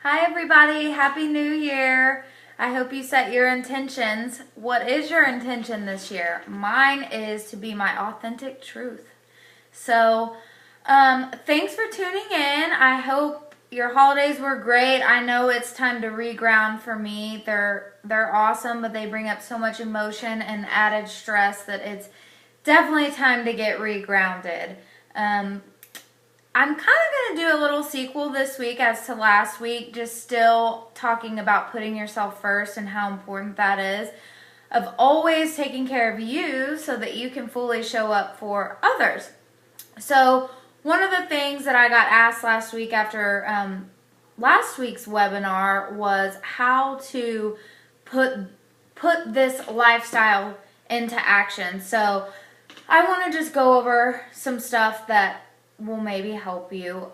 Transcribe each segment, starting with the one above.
Hi, everybody. Happy New Year. I hope you set your intentions. What is your intention this year? Mine is to be my authentic truth. So, thanks for tuning in. I hope your holidays were great. I know it's time to reground for me. They're awesome, but they bring up so much emotion and added stress that it's definitely time to get regrounded. I'm kind of going to do a little sequel this week as to last week, just still talking about putting yourself first and how important that is, of always taking care of you so that you can fully show up for others. So one of the things that I got asked last week after last week's webinar was how to put this lifestyle into action. So I want to just go over some stuff that will maybe help you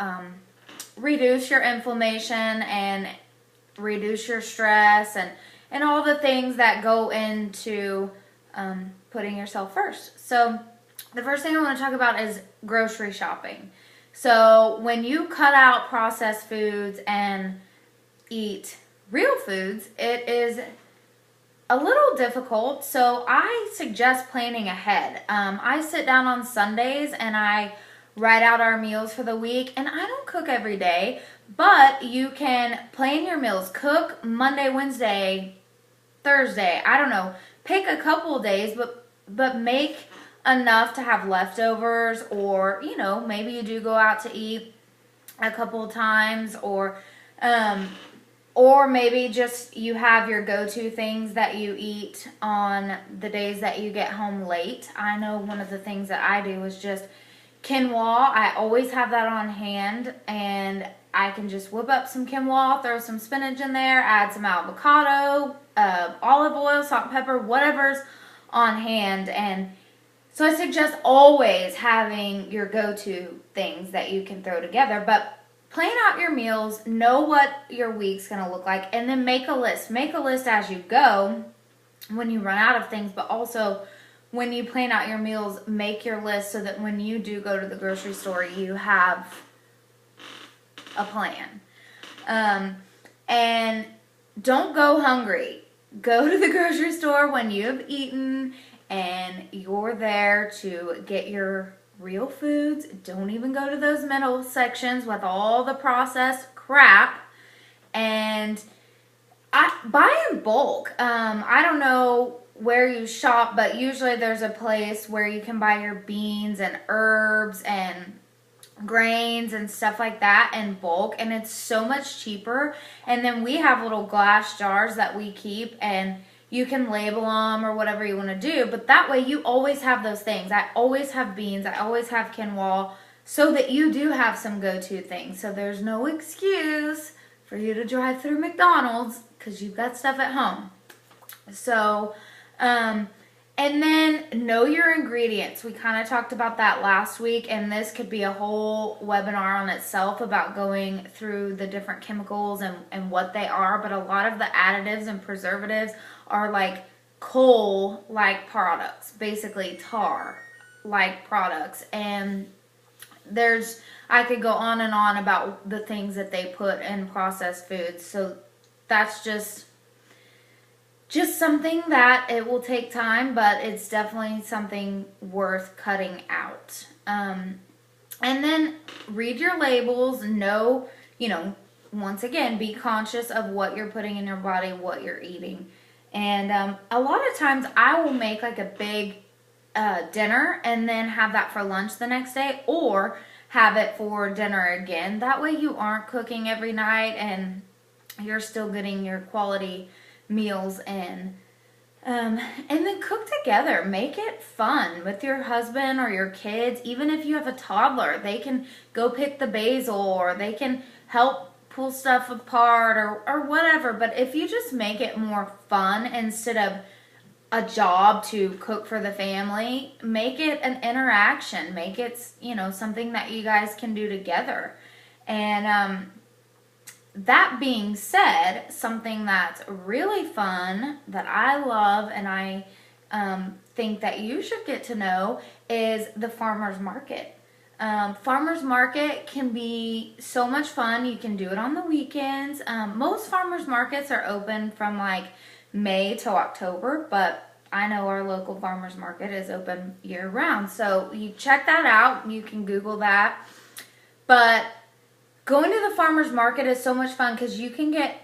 reduce your inflammation and reduce your stress and all the things that go into putting yourself first. So the first thing I want to talk about is grocery shopping. So when you cut out processed foods and eat real foods, it is a little difficult. So I suggest planning ahead. I sit down on Sundays and I write out our meals for the week, and I don't cook every day, but you can plan your meals. Cook Monday, Wednesday, Thursday. I don't know. Pick a couple of days, but make enough to have leftovers, or maybe you do go out to eat a couple of times, or maybe just you have your go-to things that you eat on the days that you get home late. I know one of the things that I do is just quinoa. I always have that on hand, and I can just whip up some quinoa, throw some spinach in there, add some avocado, olive oil, salt and pepper, whatever's on hand. And so I suggest always having your go-to things that you can throw together. But plan out your meals, know what your week's going to look like, and then make a list. Make a list as you go when you run out of things, but also when you plan out your meals, make your list so that when you do go to the grocery store, you have a plan. And don't go hungry. Go to the grocery store when you have eaten and you're there to get your real foods. Don't even go to those middle sections with all the processed crap. And buy in bulk. I don't know where you shop, but usually there's a place where you can buy your beans and herbs and grains and stuff like that in bulk, and it's so much cheaper. And then we have little glass jars that we keep, and you can label them or whatever you want to do, but that way you always have those things. I always have beans, I always have quinoa, so that you do have some go-to things, so there's no excuse for you to drive through McDonald's because you've got stuff at home. So and then know your ingredients. We kind of talked about that last week, and this could be a whole webinar on itself about going through the different chemicals and what they are. But a lot of the additives and preservatives are like coal-like products, basically tar-like products. And I could go on and on about the things that they put in processed foods. So that's just something that it will take time, but it's definitely something worth cutting out. And then read your labels. Know, once again, be conscious of what you're putting in your body, what you're eating. And a lot of times I will make like a big dinner and then have that for lunch the next day, or have it for dinner again. That way you aren't cooking every night and you're still getting your quality meals in. And then cook together. Make it fun with your husband or your kids. Even if you have a toddler, they can go pick the basil, or they can help pull stuff apart, or whatever. But if you just make it more fun instead of a job to cook for the family, make it an interaction. Make it something that you guys can do together. And that being said, something that's really fun that I love and I think that you should get to know is the farmer's market. Farmers market can be so much fun. You can do it on the weekends. Most farmers markets are open from like May till October, but I know our local farmers market is open year round. So you check that out. You can Google that. But going to the farmers market is so much fun because you can get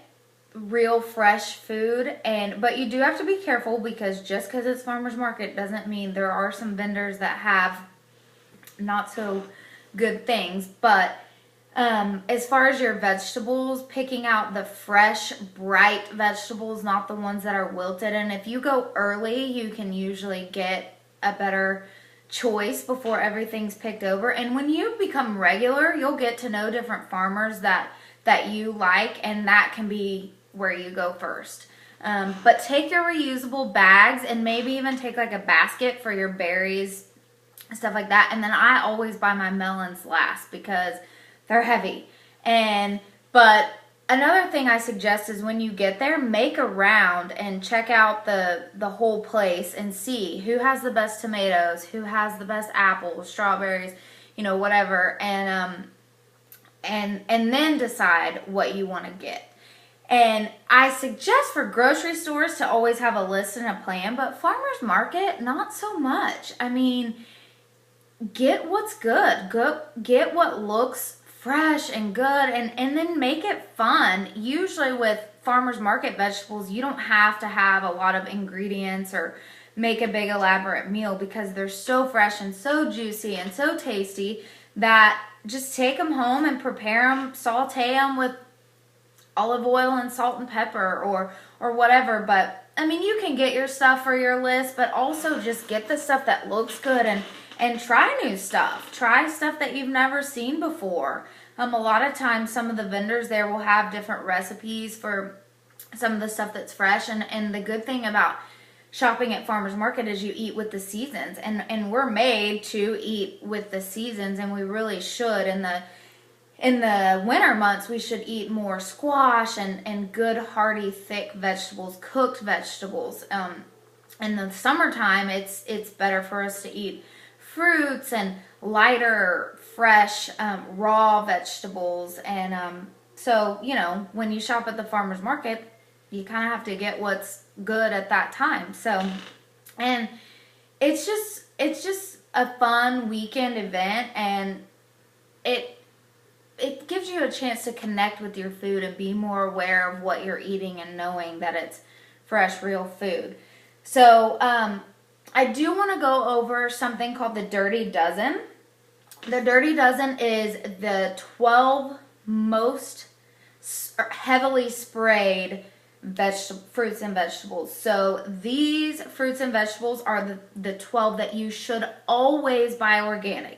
real fresh food, but you do have to be careful because just because it's farmers market doesn't mean there are some vendors that have not so good things. But as far as your vegetables, picking out the fresh, bright vegetables, not the ones that are wilted. And if you go early, you can usually get a better choice before everything's picked over. And when you become regular, you'll get to know different farmers that you like, and that can be where you go first. But take your reusable bags and maybe even take like a basket for your berries, stuff like that. And then I always buy my melons last because they're heavy. But another thing I suggest is when you get there, make a round and check out the whole place and see who has the best tomatoes, who has the best apples, strawberries, whatever, and then decide what you want to get. And I suggest for grocery stores to always have a list and a plan, but farmers market, not so much. I mean, get what's good. Get what looks fresh and good, and then make it fun. Usually with farmers market vegetables, you don't have to have a lot of ingredients or make a big elaborate meal because they're so fresh and so juicy and so tasty that just take them home and prepare them, saute them with olive oil and salt and pepper or whatever. But I mean, you can get your stuff for your list, but also just get the stuff that looks good and try new stuff. Try stuff that you've never seen before. A lot of times some of the vendors there will have different recipes for some of the stuff that's fresh, and the good thing about shopping at farmers market is you eat with the seasons, and we're made to eat with the seasons, and we really should. In the winter months, we should eat more squash and good, hearty, thick vegetables, cooked vegetables. In the summertime, it's better for us to eat fruits and lighter, fresh, raw vegetables. And so, when you shop at the farmer's market, you kind of have to get what's good at that time. So, and it's just a fun weekend event, and it gives you a chance to connect with your food and be more aware of what you're eating and knowing that it's fresh, real food. So I do want to go over something called the Dirty Dozen. The Dirty Dozen is the 12 most heavily sprayed fruits and vegetables. So these fruits and vegetables are the 12 that you should always buy organic.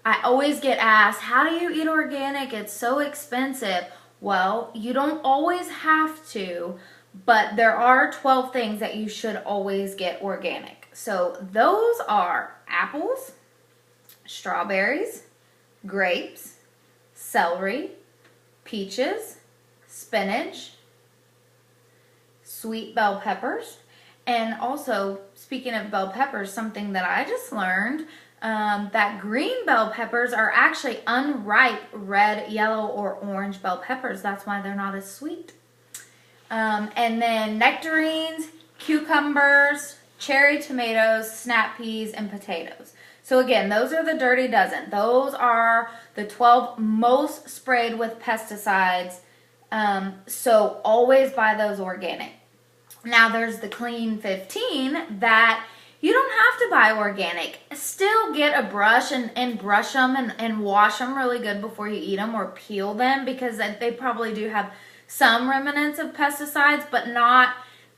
I always get asked, how do you eat organic? It's so expensive. Well, you don't always have to, but there are 12 things that you should always get organic. So those are apples, strawberries, grapes, celery, peaches, spinach, sweet bell peppers, and also, speaking of bell peppers, something that I just learned, that green bell peppers are actually unripe red, yellow, or orange bell peppers. That's why they're not as sweet. And then nectarines, cucumbers, cherry tomatoes, snap peas, and potatoes. So again, those are the Dirty Dozen. Those are the 12 most sprayed with pesticides. So always buy those organic. Now there's the Clean 15 that you don't have to buy organic. Still get a brush and brush them and wash them really good before you eat them, or peel them, because they probably do have some remnants of pesticides, but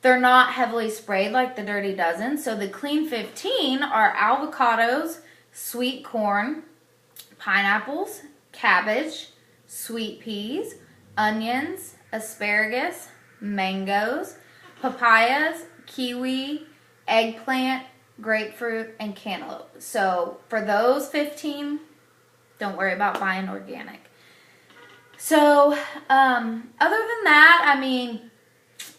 they're not heavily sprayed like the Dirty Dozen. So the Clean 15 are avocados, sweet corn, pineapples, cabbage, sweet peas, onions, asparagus, mangoes, papayas, kiwi, eggplant, grapefruit, and cantaloupe. So for those 15, don't worry about buying organic. So other than that, I mean,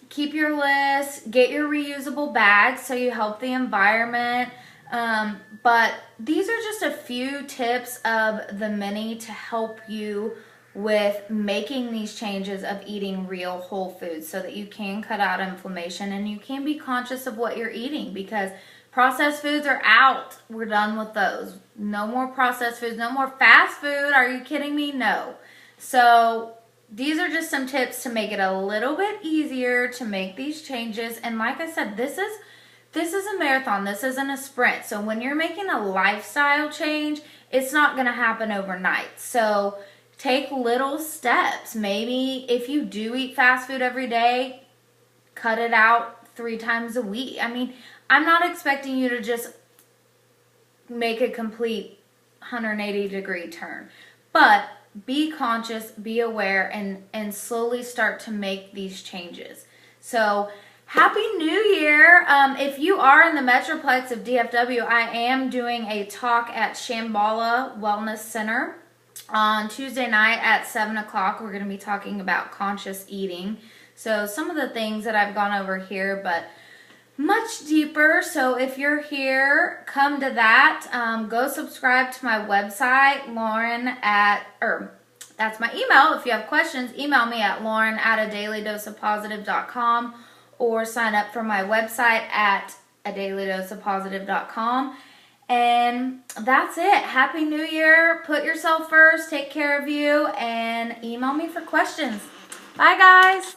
keep your list, get your reusable bags so you help the environment. But these are just a few tips of the many to help you with making these changes of eating real whole foods so that you can cut out inflammation and you can be conscious of what you're eating, because processed foods are out. We're done with those. No more processed foods, no more fast food. Are you kidding me? No. So these are just some tips to make it a little bit easier to make these changes. And like I said, this is a marathon. This isn't a sprint. So when you're making a lifestyle change, it's not going to happen overnight. So take little steps. Maybe if you do eat fast food every day, cut it out 3 times a week. I mean, I'm not expecting you to just make a complete 180-degree turn, but be conscious, be aware, and slowly start to make these changes. So Happy New Year. If you are in the Metroplex of DFW, I am doing a talk at Shambhala Wellness Center on Tuesday night at 7 o'clock. We're going to be talking about conscious eating. So some of the things that I've gone over here, but much deeper. So if you're here, come to that. Go subscribe to my website, that's my email. If you have questions, email me at lauren@adailydoseofpositive.com or sign up for my website at adailydoseofpositive.com. And that's it. Happy New Year. Put yourself first. Take care of you. And email me for questions. Bye, guys.